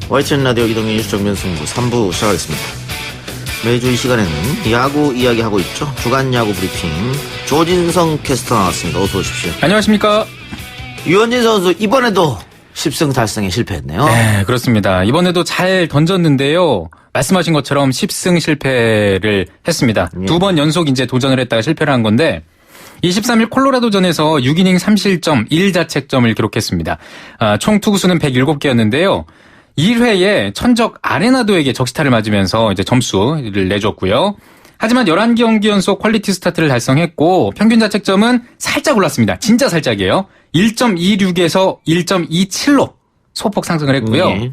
YTN 라디오 이동현 뉴스 정면승부 3부 시작하겠습니다. 매주 이 시간에는 야구 이야기하고 있죠. 주간 야구 브리핑 조진성 캐스터 나왔습니다. 어서 오십시오. 안녕하십니까. 유현진 선수 이번에도 10승 달성에 실패했네요. 네, 그렇습니다. 이번에도 잘 던졌는데요. 말씀하신 것처럼 10승 실패를 했습니다. 예. 2번 연속 이제 도전을 했다가 실패를 한 건데 23일 콜로라도전에서 6이닝 3실점 1자책점을 기록했습니다. 총 투구수는 107개였는데요. 1회에 천적 아레나도에게 적시타를 맞으면서 이제 점수를 내줬고요. 하지만 11경기 연속 퀄리티 스타트를 달성했고 평균 자책점은 살짝 올랐습니다. 진짜 살짝이에요. 1.26에서 1.27로 소폭 상승을 했고요. 예.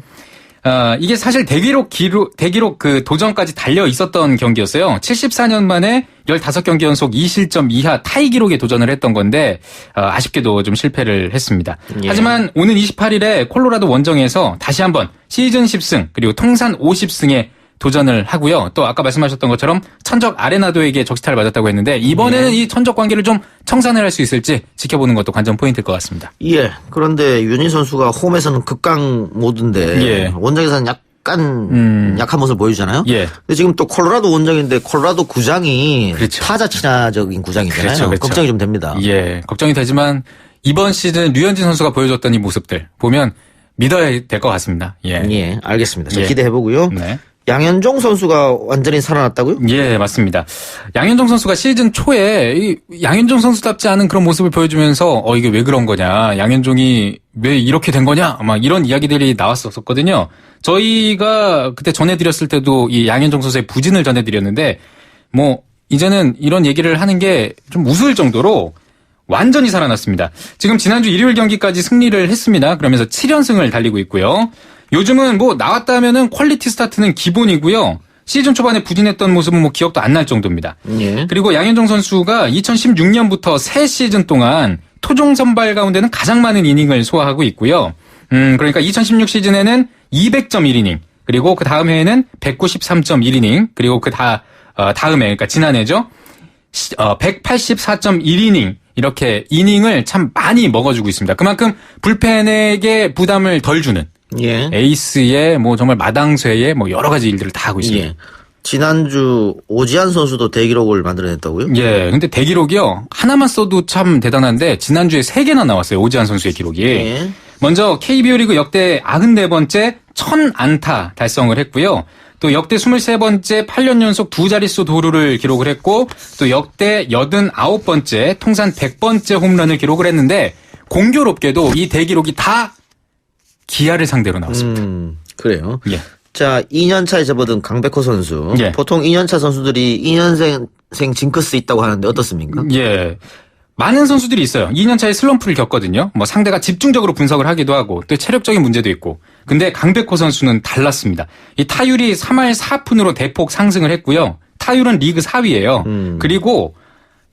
이게 사실 대기록 그 도전까지 달려 있었던 경기였어요. 74년 만에 15경기 연속 2실점 이하 타이 기록에 도전을 했던 건데 아쉽게도 좀 실패를 했습니다. 예. 하지만 오는 28일에 콜로라도 원정에서 다시 한번 시즌 10승 그리고 통산 50승에 도전을 하고요. 또 아까 말씀하셨던 것처럼 천적 아레나도에게 적시타를 맞았다고 했는데 이번에는 이 천적 관계를 좀 청산을 할 수 있을지 지켜보는 것도 관전 포인트일 것 같습니다. 예. 그런데 윤희 선수가 홈에서는 극강 모드인데 예. 원정에서는 약간 약한 모습을 보여주잖아요. 예. 근데 지금 또 콜로라도 원정인데 콜로라도 구장이 그렇죠. 타자 친화적인 구장이잖아요. 그렇죠, 그렇죠. 걱정이 좀 됩니다. 예, 걱정이 되지만 이번 시즌 류현진 선수가 보여줬던 이 모습들 보면 믿어야 될 것 같습니다. 예. 예, 알겠습니다. 자, 예. 기대해보고요. 네. 양현종 선수가 완전히 살아났다고요? 예, 맞습니다. 양현종 선수가 시즌 초에 이 양현종 선수답지 않은 그런 모습을 보여주면서 이게 왜 그런 거냐, 양현종이 왜 이렇게 된 거냐, 막 이런 이야기들이 나왔었거든요. 저희가 그때 전해드렸을 때도 이 양현종 선수의 부진을 전해드렸는데 뭐 이제는 이런 얘기를 하는 게 좀 우스울 정도로 완전히 살아났습니다. 지금 지난주 일요일 경기까지 승리를 했습니다. 그러면서 7연승을 달리고 있고요. 요즘은 뭐 나왔다 하면은 퀄리티 스타트는 기본이고요. 시즌 초반에 부진했던 모습은 뭐 기억도 안 날 정도입니다. 예. 그리고 양현종 선수가 2016년부터 3시즌 동안 토종 선발 가운데는 가장 많은 이닝을 소화하고 있고요. 그러니까 2016 시즌에는 200.1이닝, 그리고 그 다음 해에는 193.1이닝, 그리고 다음해, 그러니까 지난해죠. 184.1이닝. 이렇게 이닝을 참 많이 먹어주고 있습니다. 그만큼 불펜에게 부담을 덜 주는 예. 에이스의 뭐 정말 마당쇠의 뭐 여러 가지 일들을 다 하고 있습니다. 예. 지난주 오지환 선수도 대기록을 만들어냈다고요? 예. 근데 대기록이요. 하나만 써도 참 대단한데 지난주에 3개나 나왔어요. 오지환 선수의 기록이. 예. 먼저 KBO 리그 역대 94번째 1000안타 달성을 했고요. 또 역대 23번째 8년 연속 2자릿수 도루를 기록을 했고, 또 역대 89번째 통산 100번째 홈런을 기록을 했는데, 공교롭게도 이 대기록이 다 기아를 상대로 나왔습니다. 그래요. 예. 자, 2년차에 접어든 강백호 선수. 예. 보통 2년차 선수들이 2년생 징크스 있다고 하는데 어떻습니까? 예. 많은 선수들이 있어요. 2년차에 슬럼프를 겪거든요. 뭐 상대가 집중적으로 분석을 하기도 하고 또 체력적인 문제도 있고. 근데 강백호 선수는 달랐습니다. 이 타율이 3할 4푼으로 대폭 상승을 했고요. 타율은 리그 4위예요. 그리고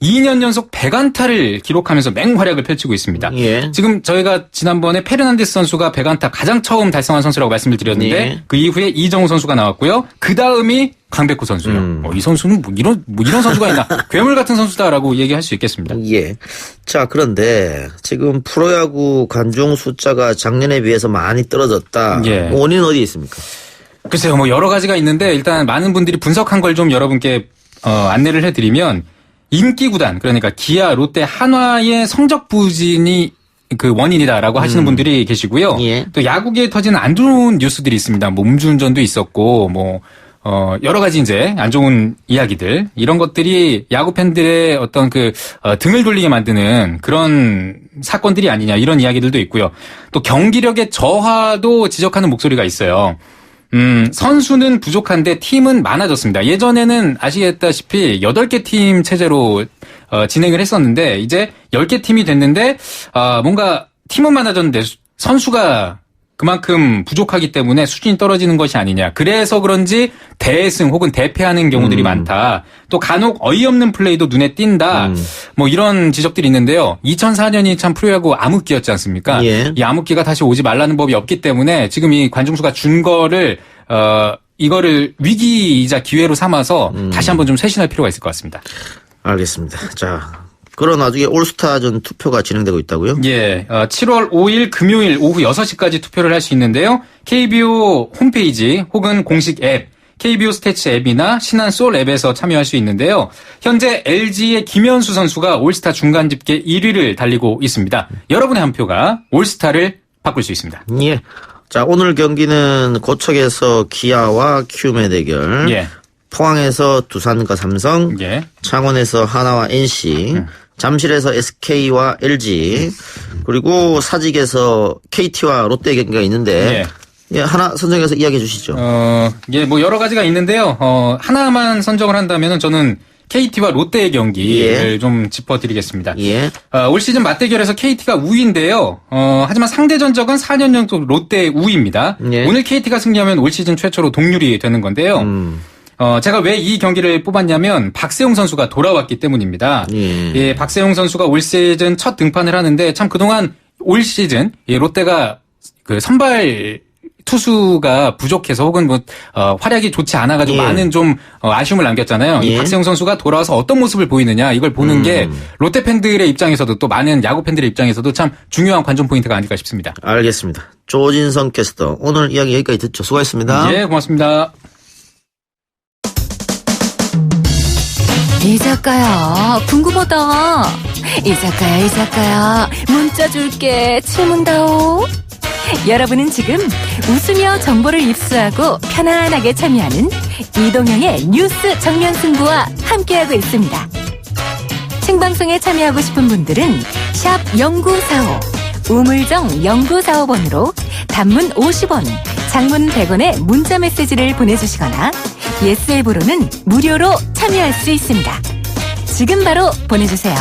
2년 연속 100안타를 기록하면서 맹활약을 펼치고 있습니다. 예. 지금 저희가 지난번에 페르난데스 선수가 100안타 가장 처음 달성한 선수라고 말씀을 드렸는데 예. 그 이후에 이정우 선수가 나왔고요. 그 다음이 강백호 선수예요. 이 선수는 뭐 이런 선수가 있나. 괴물 같은 선수다라고 얘기할 수 있겠습니다. 예. 자, 그런데 지금 프로야구 관중 숫자가 작년에 비해서 많이 떨어졌다. 예. 원인은 어디에 있습니까? 글쎄요, 뭐 여러 가지가 있는데 일단 많은 분들이 분석한 걸 좀 여러분께 안내를 해드리면 인기 구단, 그러니까 기아, 롯데, 한화의 성적 부진이 그 원인이다라고 하시는 분들이 계시고요. 예. 또 야구계에 터지는 안 좋은 뉴스들이 있습니다. 뭐 음주운전도 있었고, 뭐 여러 가지 이제 안 좋은 이야기들, 이런 것들이 야구 팬들의 어떤 등을 돌리게 만드는 그런 사건들이 아니냐, 이런 이야기들도 있고요. 또 경기력의 저하도 지적하는 목소리가 있어요. 선수는 부족한데 팀은 많아졌습니다. 예전에는 아시겠다시피 8개 팀 체제로 진행을 했었는데 이제 10개 팀이 됐는데 뭔가 팀은 많아졌는데 선수가 그만큼 부족하기 때문에 수준이 떨어지는 것이 아니냐. 그래서 그런지 대승 혹은 대패하는 경우들이 많다. 또 간혹 어이없는 플레이도 눈에 띈다. 뭐 이런 지적들이 있는데요. 2004년이 참 프로야구 암흑기였지 않습니까? 예. 이 암흑기가 다시 오지 말라는 법이 없기 때문에 지금 이 관중수가 준 거를 이거를 위기이자 기회로 삼아서 다시 한번 좀 쇄신할 필요가 있을 것 같습니다. 알겠습니다. 자, 그런 와중에 올스타전 투표가 진행되고 있다고요? 예, 7월 5일 금요일 오후 6시까지 투표를 할 수 있는데요. KBO 홈페이지 혹은 공식 앱, KBO 스태츠 앱이나 신한 솔 앱에서 참여할 수 있는데요. 현재 LG의 김현수 선수가 올스타 중간 집계 1위를 달리고 있습니다. 여러분의 한 표가 올스타를 바꿀 수 있습니다. 예. 자, 오늘 경기는 고척에서 기아와 키움의 대결. 예. 포항에서 두산과 삼성. 예. 창원에서 하나와 NC. 잠실에서 SK와 LG. 그리고 사직에서 KT와 롯데 경기가 있는데. 예. 하나 선정해서 이야기해 주시죠. 예, 뭐 여러 가지가 있는데요. 하나만 선정을 한다면은 저는 KT와 롯데의 경기를 좀 짚어드리겠습니다. 예. 올 시즌 맞대결에서 KT가 우위인데요. 하지만 상대 전적은 4년 연속 롯데 우위입니다. 예. 오늘 KT가 승리하면 올 시즌 최초로 동률이 되는 건데요. 제가 왜 이 경기를 뽑았냐면 박세웅 선수가 돌아왔기 때문입니다. 예, 박세웅 선수가 올 시즌 첫 등판을 하는데 참 그동안 올 시즌 롯데가 그 선발 투수가 부족해서 혹은 뭐 활약이 좋지 않아가지고 많은 좀 아쉬움을 남겼잖아요. 이 박세웅 선수가 돌아와서 어떤 모습을 보이느냐 이걸 보는 게 롯데 팬들의 입장에서도 또 많은 야구 팬들의 입장에서도 참 중요한 관전 포인트가 아닐까 싶습니다. 알겠습니다. 조진성 캐스터 오늘 이야기 여기까지 듣죠. 수고하셨습니다. 예, 고맙습니다. 이 작가야, 궁금하다. 이 작가야, 문자 줄게. 질문다오. 여러분은 지금 웃으며 정보를 입수하고 편안하게 참여하는 이동형의 뉴스 정면 승부와 함께하고 있습니다. 생방송에 참여하고 싶은 분들은 샵 0945, 우물정 0945번으로 단문 50원, 장문 100원의 문자 메시지를 보내주시거나 예스 앱으로는 무료로 참여할 수 있습니다. 지금 바로 보내주세요.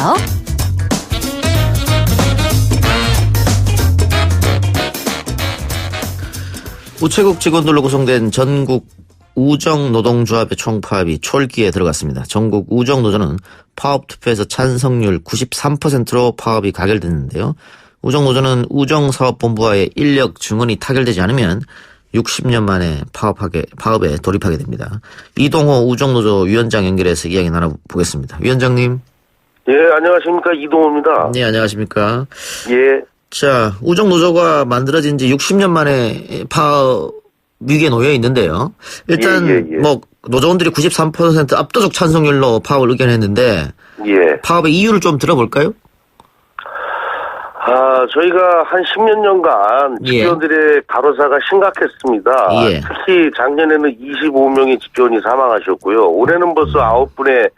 우체국 직원들로 구성된 전국 우정노동조합의 총파업이 초읽기에 들어갔습니다. 전국 우정노조는 파업투표에서 찬성률 93%로 파업이 가결됐는데요. 우정노조는 우정사업본부와의 인력 증언이 타결되지 않으면 60년 만에 파업에 돌입하게 됩니다. 이동호 우정노조 위원장 연결해서 이야기 나눠보겠습니다. 위원장님. 예, 안녕하십니까. 이동호입니다. 네, 안녕하십니까. 예. 자, 우정노조가 만들어진 지 60년 만에 파업 위기에 놓여 있는데요. 일단 뭐 노조원들이 93% 압도적 찬성률로 파업을 의견했는데 파업의 이유를 좀 들어볼까요? 저희가 한 10여 년간 집배원들의 과로사가 심각했습니다. 특히 작년에는 25명의 집배원이 사망하셨고요. 올해는 벌써 9분의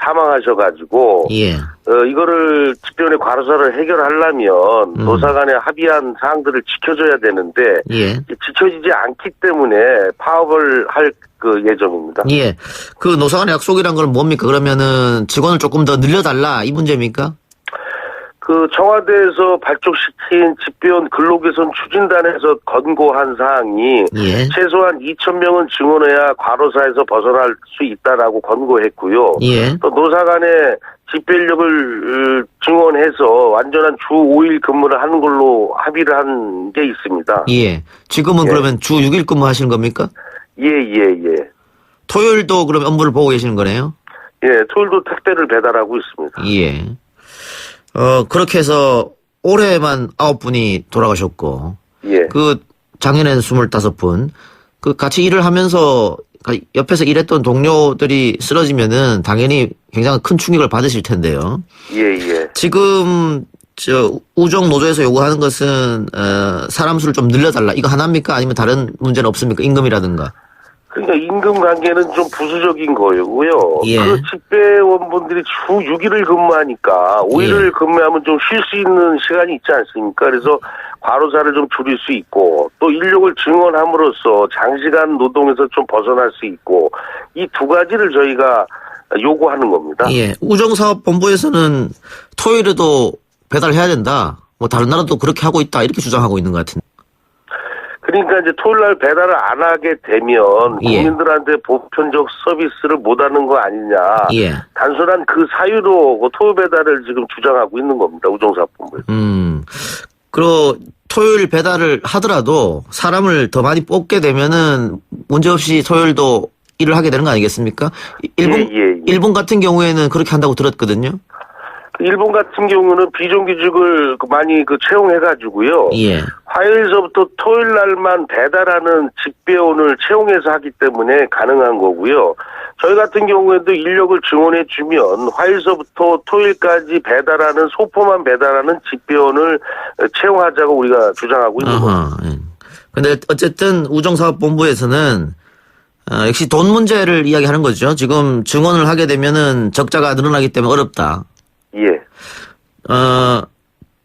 사망하셔가지고 이거를 집배원의 과로사를 해결하려면 노사 간에 합의한 사항들을 지켜줘야 되는데 지켜지지 않기 때문에 파업을 할 그 예정입니다. 예. 그 노사 간의 약속이란 건 뭡니까? 그러면은 직원을 조금 더 늘려달라 이 문제입니까? 그 청와대에서 발족시킨 집배원 근로개선 추진단에서 권고한 사항이 최소한 2,000명은 증원해야 과로사에서 벗어날 수 있다라고 권고했고요. 또 노사 간에 집배인력을 증원해서 완전한 주 5일 근무를 하는 걸로 합의를 한 게 있습니다. 지금은 그러면 주 6일 근무하시는 겁니까? 토요일도 그럼 업무를 보고 계시는 거네요? 토요일도 택배를 배달하고 있습니다. 그렇게 해서 올해만 9분이 돌아가셨고, 그 작년에는 25분, 그 같이 일을 하면서 옆에서 일했던 동료들이 쓰러지면은 당연히 굉장히 큰 충격을 받으실 텐데요. 지금 우정 노조에서 요구하는 것은 사람 수를 좀 늘려달라 이거 하나입니까? 아니면 다른 문제는 없습니까? 임금이라든가. 그러니까 임금 관계는 좀 부수적인 거고요. 그 집배원분들이 주 6일을 근무하니까 5일을 근무하면 좀 쉴 수 있는 시간이 있지 않습니까? 그래서 과로사를 좀 줄일 수 있고 또 인력을 증원함으로써 장시간 노동에서 좀 벗어날 수 있고 이 두 가지를 저희가 요구하는 겁니다. 우정사업본부에서는 토요일에도 배달해야 된다. 뭐 다른 나라도 그렇게 하고 있다 이렇게 주장하고 있는 것 같은데. 그러니까 이제 토요일날 배달을 안 하게 되면 국민들한테 보편적 서비스를 못하는 거 아니냐. 단순한 그 사유로 토요 배달을 지금 주장하고 있는 겁니다. 우정사업본부에서. 그리고 토요일 배달을 하더라도 사람을 더 많이 뽑게 되면은 문제없이 토요일도 일을 하게 되는 거 아니겠습니까? 일본 같은 경우에는 그렇게 한다고 들었거든요. 일본 같은 경우는 비정규직을 많이 채용해가지고요. 예. 화요일서부터 토요일 날만 배달하는 직배원을 채용해서 하기 때문에 가능한 거고요. 저희 같은 경우에도 인력을 증원해주면 화요일서부터 토요일까지 배달하는 소포만 배달하는 직배원을 채용하자고 우리가 주장하고 있는 거죠. 근데 어쨌든 우정사업본부에서는 역시 돈 문제를 이야기하는 거죠. 지금 증원을 하게 되면은 적자가 늘어나기 때문에 어렵다. 예.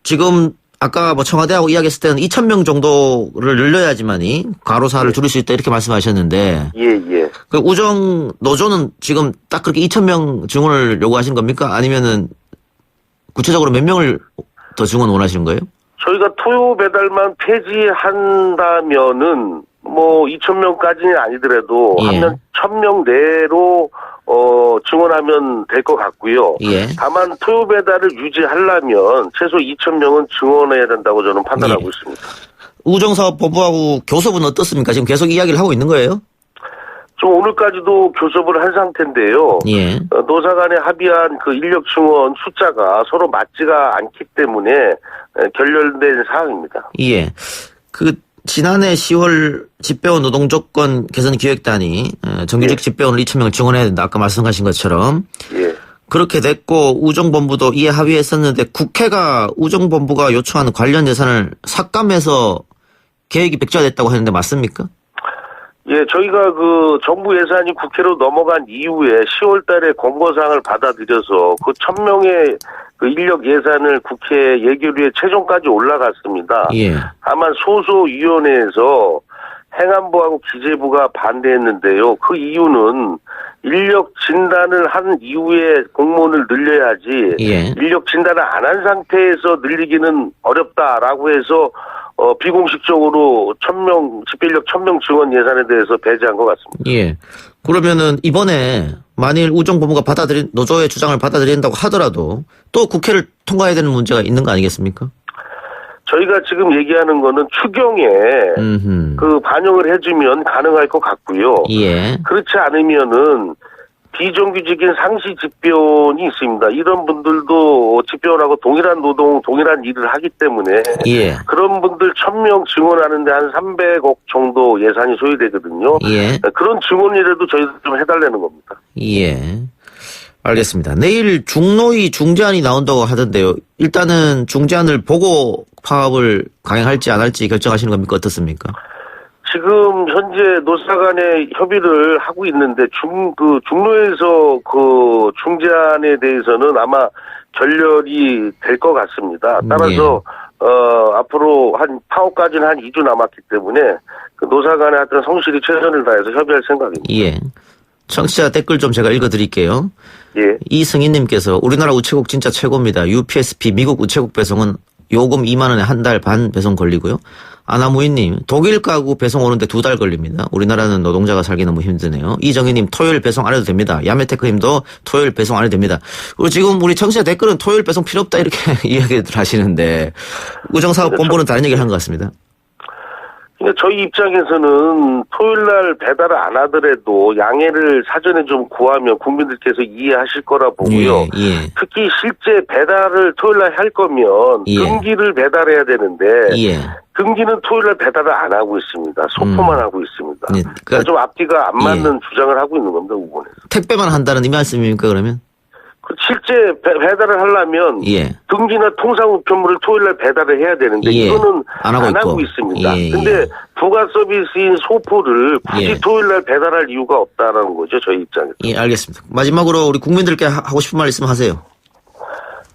지금 아까 청와대하고 이야기했을 때는 2,000명 정도를 늘려야지만이 과로사를 줄일 수 있다 이렇게 말씀하셨는데. 예. 그 우정 노조는 지금 딱 그렇게 2,000명 증원을 요구하신 겁니까? 아니면은 구체적으로 몇 명을 더 증원 원하시는 거예요? 저희가 토요 배달만 폐지한다면은 2,000명까지는 아니더라도 예. 하면 1,000명 내로 증원하면 될 것 같고요. 예. 다만 토요 배달을 유지하려면 최소 2,000명은 증원해야 된다고 저는 판단하고 예. 있습니다. 우정사업본부하고 교섭은 어떻습니까? 지금 계속 이야기를 하고 있는 거예요? 좀 오늘까지도 교섭을 한 상태인데요. 예. 노사 간에 합의한 인력 증원 숫자가 서로 맞지가 않기 때문에 결렬된 사항입니다. 예. 지난해 10월 집배원 노동조건 개선 기획단이 정규직 예. 집배원을 2,000명을 증원해야 된다. 아까 말씀하신 것처럼. 예. 그렇게 됐고 우정본부도 이에 합의했었는데 국회가 우정본부가 요청하는 관련 예산을 삭감해서 계획이 백지화됐다고 했는데 맞습니까? 예, 저희가 정부 예산이 국회로 넘어간 이후에 10월 달에 권고사항을 받아들여서 1,000명의 인력 예산을 국회 예결위에 최종까지 올라갔습니다. 예. 다만 소소위원회에서 행안부하고 기재부가 반대했는데요. 그 이유는 인력 진단을 한 이후에 공무원을 늘려야지 예. 인력 진단을 안 한 상태에서 늘리기는 어렵다라고 해서 비공식적으로 집배인력 1,000명 증원 예산에 대해서 배제한 것 같습니다. 예. 그러면은 이번에 만일 우정본부가 노조의 주장을 받아들인다고 하더라도 또 국회를 통과해야 되는 문제가 있는 거 아니겠습니까? 저희가 지금 얘기하는 거는 추경에 반영을 해주면 가능할 것 같고요. 예. 그렇지 않으면은 비정규직인 상시 집배원이 있습니다. 이런 분들도 집배원하고 동일한 노동, 동일한 일을 하기 때문에 예. 그런 분들 1,000명 증원하는데 한 300억 정도 예산이 소요되거든요. 예. 그런 증원이라도 저희도 좀 해달라는 겁니다. 예. 알겠습니다. 내일 중노위 중재안이 나온다고 하던데요. 일단은 중재안을 보고 파업을 강행할지 안 할지 결정하시는 겁니까? 어떻습니까? 지금 현재 노사 간에 협의를 하고 있는데 중노에서 중재안에 대해서는 아마 결렬이 될 것 같습니다. 따라서 앞으로 파업까지는 한 2주 남았기 때문에 노사 간에 하여튼 성실히 최선을 다해서 협의할 생각입니다. 예. 청취자 댓글 좀 제가 읽어드릴게요. 예. 이승희님께서 우리나라 우체국 진짜 최고입니다. UPSP 미국 우체국 배송은 요금 2만 원에 한 달 반 배송 걸리고요. 아나무이님 독일 가구 배송 오는데 2달 걸립니다. 우리나라는 노동자가 살기 너무 힘드네요. 이정희님 토요일 배송 안 해도 됩니다. 야메테크님도 토요일 배송 안 해도 됩니다. 그리고 지금 우리 청취자 댓글은 토요일 배송 필요 없다 이렇게 이야기들 하시는데 우정사업본부는 다른 얘기를 한 것 같습니다. 그러니까 저희 입장에서는 토요일 날 배달을 안 하더라도 양해를 사전에 좀 구하면 국민들께서 이해하실 거라 보고요. 예. 특히 실제 배달을 토요일 날 할 거면 예. 등기를 배달해야 되는데 예. 등기는 토요일 날 배달을 안 하고 있습니다. 소포만 하고 있습니다. 예. 그러니까 좀 앞뒤가 안 맞는 주장을 하고 있는 겁니다. 우번에. 택배만 한다는 이 말씀입니까 그러면? 실제 배달을 하려면 예. 등기나 통상우편물을 토요일 날 배달을 해야 되는데 예. 이거는 안 하고 있습니다. 예. 근데 부가 서비스인 소포를 굳이 예. 토요일 날 배달할 이유가 없다라는 거죠. 저희 입장에서. 예, 알겠습니다. 마지막으로 우리 국민들께 하고 싶은 말 있으면 하세요.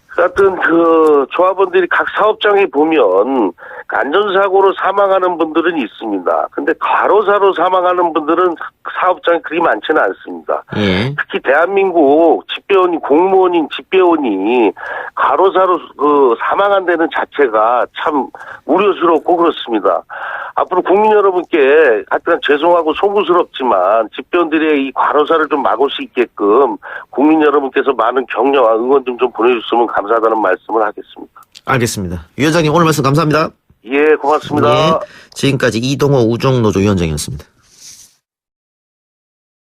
하여튼 조합원들이 각 사업장에 보면 안전사고로 사망하는 분들은 있습니다. 근데 과로사로 사망하는 분들은 사업장에 그리 많지는 않습니다. 예. 특히 대한민국 집배원이 공무원인 집배원이 과로사로 사망한다는 자체가 참 우려스럽고 그렇습니다. 앞으로 국민 여러분께 하여튼 죄송하고 송구스럽지만 집배원들의 이 과로사를 좀 막을 수 있게끔 국민 여러분께서 많은 격려와 응원 좀 보내주시면 감사하다는 말씀을 하겠습니다. 알겠습니다. 위원장님 오늘 말씀 감사합니다. 예, 고맙습니다. 예, 지금까지 이동호 우정노조 위원장이었습니다.